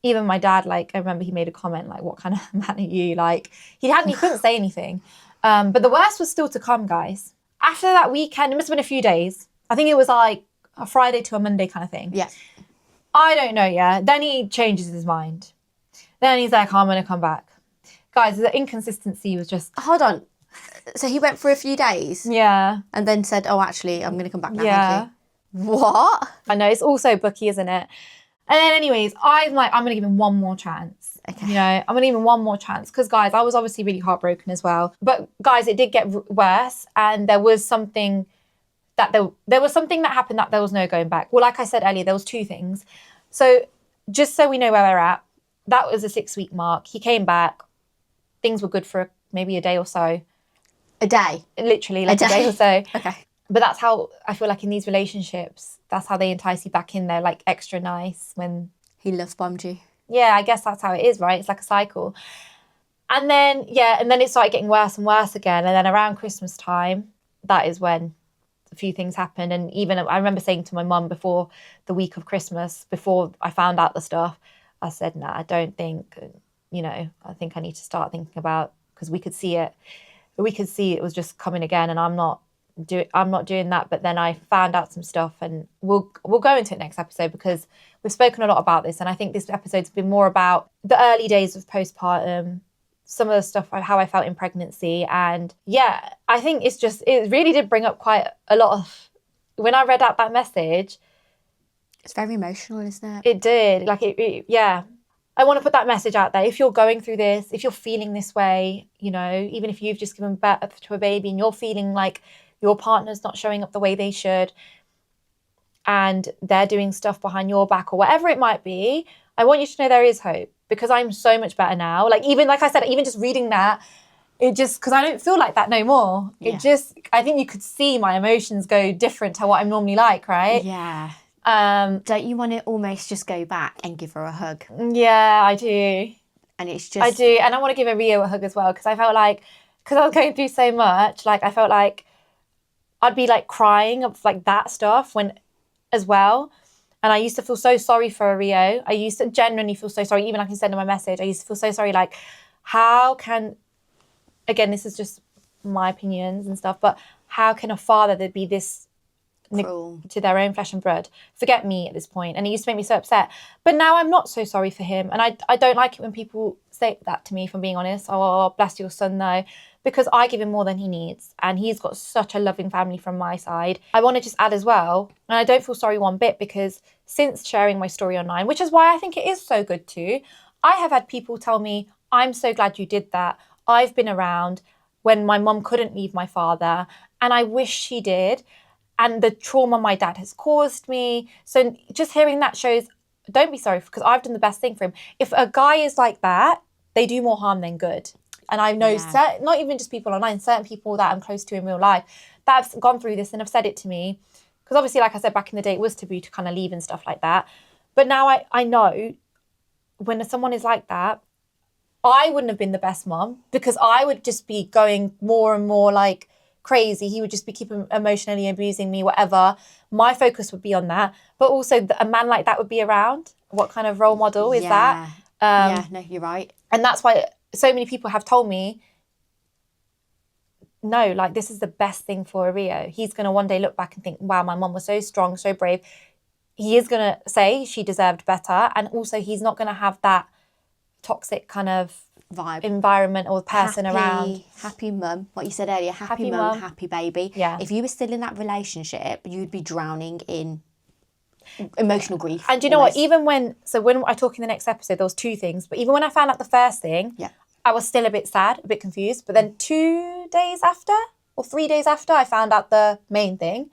[SPEAKER 1] Even my dad, like, I remember he made a comment, like, what kind of man are you? Like, he couldn't say anything. But the worst was still to come, guys. After that weekend, it must have been a few days. I think it was like a Friday to a Monday kind of thing.
[SPEAKER 2] Yeah.
[SPEAKER 1] I don't know, yeah. Then he changes his mind. Then he's like, I'm going to come back. Guys, the inconsistency was just...
[SPEAKER 2] Hold on. So he went for a few days?
[SPEAKER 1] Yeah.
[SPEAKER 2] And then said, oh, actually, I'm going to come back now.
[SPEAKER 1] Yeah.
[SPEAKER 2] What?
[SPEAKER 1] I know, it's also booky, isn't it? And then anyways, I'm like, I'm going to give him one more chance.
[SPEAKER 2] Okay.
[SPEAKER 1] I'm going to give him one more chance. Because, guys, I was obviously really heartbroken as well. But, guys, it did get worse. And there was something that there was something that happened that there was no going back. Well, like I said earlier, there was 2 things. So just so we know where we're at, that was a 6-week mark. He came back. Things were good for maybe a day or so.
[SPEAKER 2] A day?
[SPEAKER 1] Literally, like a day or so.
[SPEAKER 2] Okay.
[SPEAKER 1] But that's how I feel like in these relationships, that's how they entice you back in there, like extra nice when...
[SPEAKER 2] He love bombed you.
[SPEAKER 1] Yeah, I guess that's how it is, right? It's like a cycle. And then, it started getting worse and worse again. And then around Christmas time, that is when a few things happened. And even I remember saying to my mum before the week of Christmas, before I found out the stuff, I said, I don't think, I think I need to start thinking about, because we could see it was just coming again, and I'm not doing that. But then I found out some stuff, and we'll go into it next episode, because we've spoken a lot about this, and I think this episode's been more about the early days of postpartum, some of the stuff, how I felt in pregnancy. And I think it really did bring up quite a lot of, when I read out that message,
[SPEAKER 2] it's very emotional, isn't it?
[SPEAKER 1] It did. Like, I want to put that message out there. If you're going through this, if you're feeling this way, even if you've just given birth to a baby and you're feeling like your partner's not showing up the way they should, and they're doing stuff behind your back or whatever it might be, I want you to know there is hope, because I'm so much better now. Like, even like I said, even just reading that, because I don't feel like that no more. I think you could see my emotions go different to what I'm normally like, right?
[SPEAKER 2] Yeah. Don't you want to almost just go back and give her a hug?
[SPEAKER 1] Yeah, I do.
[SPEAKER 2] And it's just...
[SPEAKER 1] I do. And I want to give Rio a hug as well, because I felt like, because I was going through so much, like I felt like I'd be like crying of like that stuff as well. And I used to feel so sorry for Rio. I used to genuinely feel so sorry. Even like I said in my message, I used to feel so sorry. Like, how can, again, this is just my opinions and stuff, but how can a father that be this
[SPEAKER 2] cruel
[SPEAKER 1] to their own flesh and blood? Forget me at this point. And it used to make me so upset. But now I'm not so sorry for him. And I don't like it when people say that to me, if I'm being honest. Oh, bless your son, though. Because I give him more than he needs. And he's got such a loving family from my side. I want to just add as well, and I don't feel sorry one bit, because since sharing my story online, which is why I think it is so good too, I have had people tell me, I'm so glad you did that. I've been around when my mum couldn't leave my father, and I wish she did. And the trauma my dad has caused me. So just hearing that shows, don't be sorry, because I've done the best thing for him. If a guy is like that, they do more harm than good. And I know, not even just people online, certain people that I'm close to in real life that have gone through this and have said it to me. Because obviously, like I said, back in the day, it was taboo to kind of leave and stuff like that. But now I know when someone is like that, I wouldn't have been the best mom, because I would just be going more and more like crazy. He would just be keeping emotionally abusing me, whatever. My focus would be on that. But also a man like that would be around. What kind of role model is that?
[SPEAKER 2] No, you're right.
[SPEAKER 1] And that's why so many people have told me, no, like, this is the best thing for Rio. He's going to one day look back and think, wow, my mom was so strong, so brave. He is going to say she deserved better. And also he's not going to have that toxic kind of
[SPEAKER 2] vibe,
[SPEAKER 1] environment or person around.
[SPEAKER 2] Happy mum, what you said earlier, happy mum, happy baby.
[SPEAKER 1] Yeah.
[SPEAKER 2] If you were still in that relationship, you'd be drowning in emotional grief.
[SPEAKER 1] And do you know what, even when I talk in the next episode, there was two things, but even when I found out the first thing, I was still a bit sad, a bit confused. But then 2 days after or 3 days after I found out the main thing,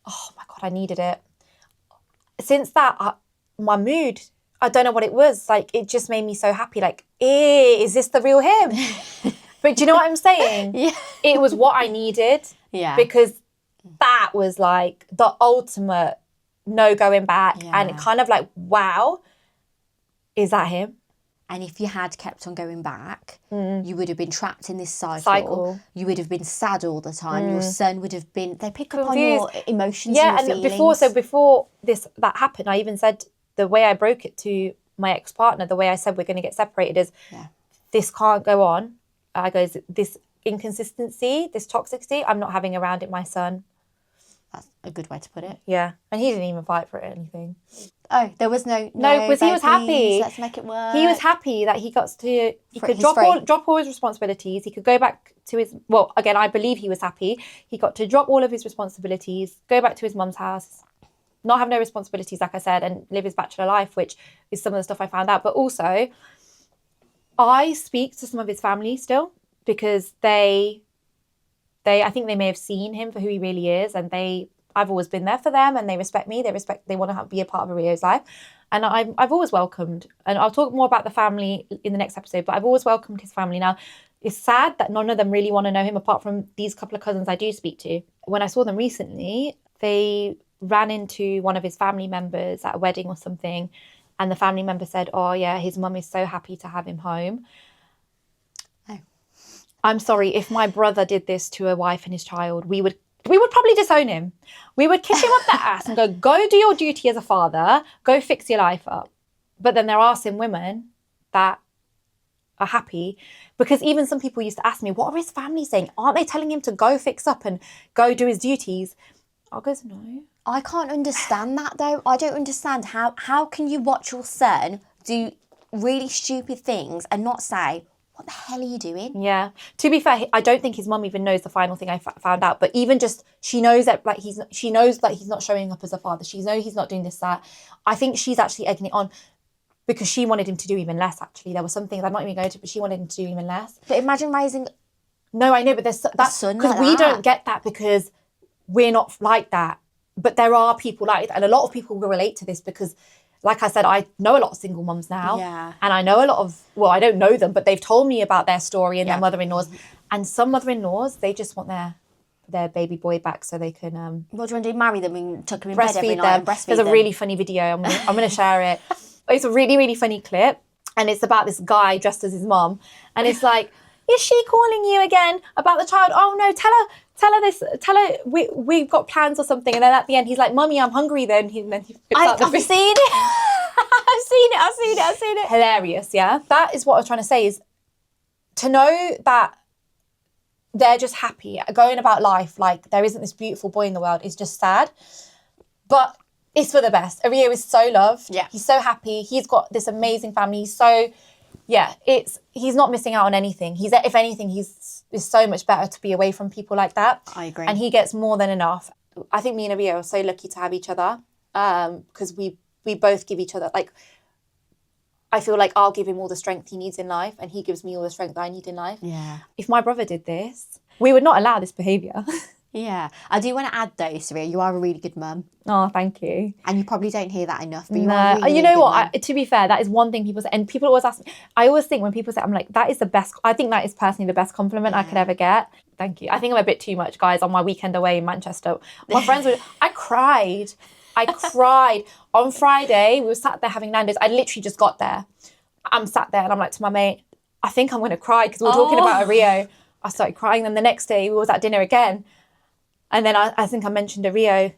[SPEAKER 1] oh my God, I needed it. Since that, my mood, I don't know what it was. Like, it just made me so happy. Like, is this the real him? But do you know what I'm saying?
[SPEAKER 2] Yeah.
[SPEAKER 1] It was what I needed.
[SPEAKER 2] Yeah.
[SPEAKER 1] Because that was like the ultimate no going back.
[SPEAKER 2] Yeah.
[SPEAKER 1] And kind of like, wow, is that him?
[SPEAKER 2] And if you had kept on going back, you would have been trapped in this cycle. You would have been sad all the time. Your son would have been... They pick up on your emotions and your feelings.
[SPEAKER 1] Before that happened, I even said, the way I broke it to my ex-partner, the way I said we're going to get separated is, this can't go on. I goes, this inconsistency, this toxicity, I'm not having around it my son.
[SPEAKER 2] That's a good way to put it.
[SPEAKER 1] Yeah. And he didn't even fight for it or anything.
[SPEAKER 2] Oh, there was no,
[SPEAKER 1] because he was happy.
[SPEAKER 2] Let's make it work.
[SPEAKER 1] He was happy that he could drop all his responsibilities. He could go back to his, well, again, I believe he was happy. He got to drop all of his responsibilities, go back to his mum's house, not have no responsibilities, like I said, and live his bachelor life, which is some of the stuff I found out. But also, I speak to some of his family still, because I think they may have seen him for who he really is, and I've always been there for them, and they respect me. They want to be a part of Rio's life, and I've always welcomed. And I'll talk more about the family in the next episode. But I've always welcomed his family. Now, it's sad that none of them really want to know him, apart from these couple of cousins I do speak to. when I saw them recently, they ran into one of his family members at a wedding or something, and the family member said, oh yeah, his mum is so happy to have him home.
[SPEAKER 2] Oh.
[SPEAKER 1] I'm sorry, if my brother did this to a wife and his child, we would probably disown him. We would kick him up the ass and go do your duty as a father, go fix your life up. But then there are some women that are happy, because even some people used to ask me, what are his family saying? Aren't they telling him to go fix up and go do his duties? I goes, no.
[SPEAKER 2] I can't understand that though. I don't understand how can you watch your son do really stupid things and not say, what the hell are you doing?
[SPEAKER 1] Yeah. To be fair, I don't think his mum even knows the final thing I found out. But even just, she knows that like she knows that he's not showing up as a father. She knows he's not doing this, that. I think she's actually egging it on because she wanted him to do even less. Actually, there were some things I'm not even going to, but she wanted him to do even less.
[SPEAKER 2] But imagine raising.
[SPEAKER 1] No, I know, but there's that's because we don't get that because we're not like that. But there are people like that, and a lot of people will relate to this because, like I said, I know a lot of single mums now.
[SPEAKER 2] Yeah. And
[SPEAKER 1] I know a lot of, well, I don't know them, but they've told me about their story and their mother-in-laws. And some mother-in-laws, they just want their baby boy back so they can...
[SPEAKER 2] what do you want to do? Marry them and tuck them in bed every night and breastfeed
[SPEAKER 1] them. There's a really funny video. I'm going to share it. It's a really, really funny clip. And it's about this guy dressed as his mum. And it's like, is she calling you again about the child? Oh, no, tell her this, we've got plans or something. And then at the end, he's like, Mummy, I'm hungry then.
[SPEAKER 2] I've seen it. I've seen it.
[SPEAKER 1] Hilarious, yeah? That is what I was trying to say, is to know that they're just happy, going about life like there isn't this beautiful boy in the world is just sad. But it's for the best. Ario is so loved.
[SPEAKER 2] Yeah.
[SPEAKER 1] He's so happy. He's got this amazing family. He's so... yeah, he's not missing out on anything. If anything, it's so much better to be away from people like that.
[SPEAKER 2] I agree.
[SPEAKER 1] And he gets more than enough. I think me and Ario are so lucky to have each other because we both give each other, like, I feel like I'll give him all the strength he needs in life and he gives me all the strength I need in life.
[SPEAKER 2] Yeah.
[SPEAKER 1] If my brother did this, we would not allow this behaviour.
[SPEAKER 2] Yeah. I do want to add though, Saria, you are a really good mum.
[SPEAKER 1] Oh, thank you.
[SPEAKER 2] And you probably don't hear that enough, but you are really,
[SPEAKER 1] you know what? To be fair, that is one thing people say. And people always ask me, I always think when people say, I'm like, that is the best. I think that is personally the best compliment I could ever get. Thank you. I think I'm a bit too much, guys, on my weekend away in Manchester. My friends were, I cried. On Friday, we were sat there having Nando's. I literally just got there. I'm sat there and I'm like to my mate, I think I'm going to cry because we were talking about Ario. I started crying. Then the next day we was at dinner again. And then I think I mentioned Ario.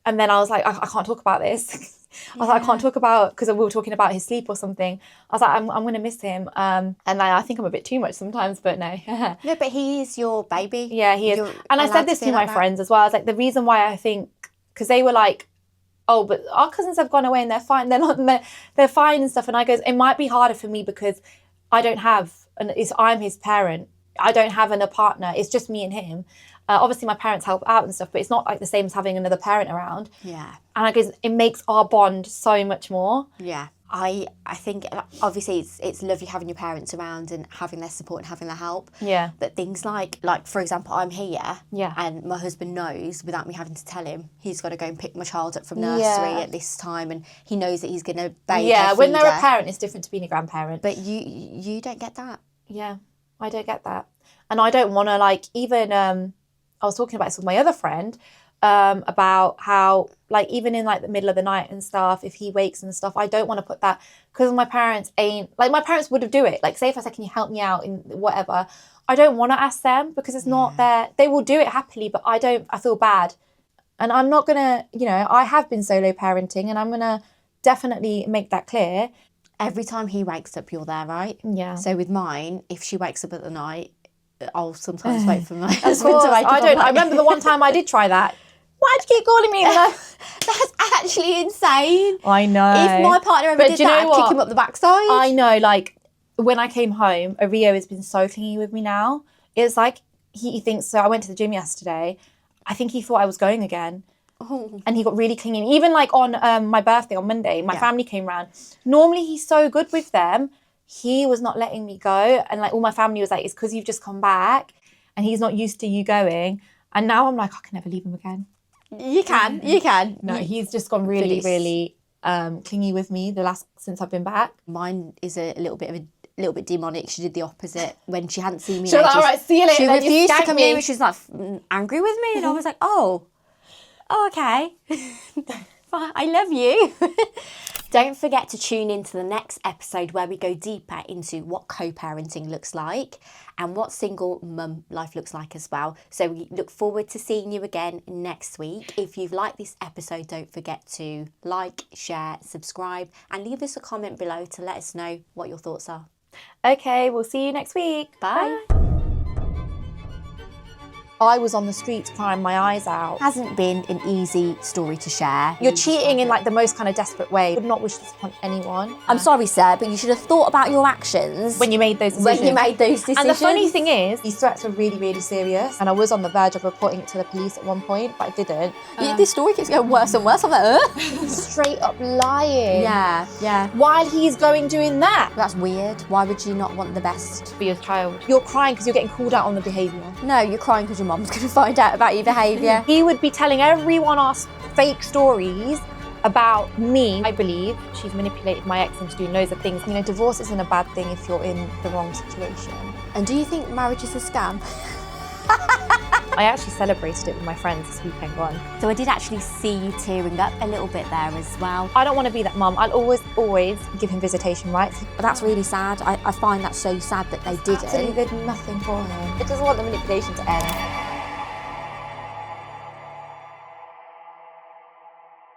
[SPEAKER 1] And then I was like, I can't talk about this. I was like, I can't talk about, because we were talking about his sleep or something. I was like, I'm going to miss him. And I think I'm a bit too much sometimes, but no.
[SPEAKER 2] No, but he is your baby.
[SPEAKER 1] Yeah, he is. And I said this to my friends as well. I was like, the reason why I think, because they were like, oh, but our cousins have gone away and they're fine. They're fine and stuff. And I goes, it might be harder for me because I don't have, I'm his parent. I don't have a partner. It's just me and him. Obviously, my parents help out and stuff, but it's not like the same as having another parent around.
[SPEAKER 2] Yeah.
[SPEAKER 1] And I guess it makes our bond so much more.
[SPEAKER 2] Yeah. I think, obviously, it's lovely having your parents around and having their support and having their help.
[SPEAKER 1] Yeah.
[SPEAKER 2] But things like for example, I'm here.
[SPEAKER 1] Yeah.
[SPEAKER 2] And my husband knows, without me having to tell him, he's got to go and pick my child up from nursery at this time, and he knows that he's going to bathe.
[SPEAKER 1] Yeah, when they're a parent, it's different to being a grandparent.
[SPEAKER 2] But you don't get that.
[SPEAKER 1] Yeah, I don't get that. And I don't want to, like, even... I was talking about this with my other friend about how, like, even in, like, the middle of the night and stuff, if he wakes and stuff, I don't want to put that, because my parents ain't, like, my parents would have do it. Like, say if I said, can you help me out in whatever? I don't want to ask them because it's not their, they will do it happily, but I feel bad. And I'm not going to, I have been solo parenting and I'm going to definitely make that clear.
[SPEAKER 2] Every time he wakes up, you're there, right?
[SPEAKER 1] Yeah.
[SPEAKER 2] So with mine, if she wakes up at the night, I'll sometimes wait for my husband to wake up.
[SPEAKER 1] I remember the one time I did try that. Why'd you keep calling me?
[SPEAKER 2] That's actually insane.
[SPEAKER 1] I know.
[SPEAKER 2] If my partner ever did that, I'd kick him up the backside.
[SPEAKER 1] I know, like, when I came home, Ario has been so clingy with me now. It's like, he thinks, so I went to the gym yesterday. I think he thought I was going again.
[SPEAKER 2] Oh.
[SPEAKER 1] And he got really clingy. Even, like, on my birthday on Monday, my family came round. Normally, he's so good with them. He was not letting me go. And, like, all my family was like, it's because you've just come back and he's not used to you going. And now I'm like, I can never leave him again.
[SPEAKER 2] You can.
[SPEAKER 1] No, he's just gone really, really clingy with me since I've been back.
[SPEAKER 2] Mine is a little bit of a little bit demonic. She did the opposite when she hadn't seen me.
[SPEAKER 1] She was like, all right, see you later.
[SPEAKER 2] She
[SPEAKER 1] then,
[SPEAKER 2] refused to come
[SPEAKER 1] me.
[SPEAKER 2] in. She was like angry with me, and I was like, oh, okay. I love you. Don't forget to tune in to the next episode where we go deeper into what co-parenting looks like and what single mum life looks like as well. So we look forward to seeing you again next week. If you've liked this episode, don't forget to like, share, subscribe, and leave us a comment below to let us know what your thoughts are.
[SPEAKER 1] Okay, we'll see you next week.
[SPEAKER 2] Bye.
[SPEAKER 1] I was on the streets crying my eyes out.
[SPEAKER 2] Hasn't been an easy story to share.
[SPEAKER 1] You're cheating in like the most kind of desperate way. I would not wish this upon anyone.
[SPEAKER 2] I'm sorry, sir, but you should have thought about your actions
[SPEAKER 1] when you made those decisions. And the funny thing is, these threats were really, really serious. And I was on the verge of reporting it to the police at one point, but I didn't.
[SPEAKER 2] This story keeps getting worse and worse. I'm like,
[SPEAKER 1] straight up lying.
[SPEAKER 2] Yeah.
[SPEAKER 1] While he's doing that.
[SPEAKER 2] That's weird. Why would you not want the best
[SPEAKER 1] for your child? You're crying because you're getting called out on the behaviour.
[SPEAKER 2] No, you're crying because your mum's going to find out about your behaviour.
[SPEAKER 1] He would be telling everyone our fake stories about me. I believe she's manipulated my ex into doing loads of things. You know, divorce isn't a bad thing if you're in the wrong situation.
[SPEAKER 2] And do you think marriage is a scam?
[SPEAKER 1] I actually celebrated it with my friends this weekend gone.
[SPEAKER 2] So I did actually see you tearing up a little bit there as well.
[SPEAKER 1] I don't want to be that mum. I'll always give him visitation rights.
[SPEAKER 2] But that's really sad. I find that so sad that they didn't.
[SPEAKER 1] Absolutely did nothing for him. I just want the manipulation to end.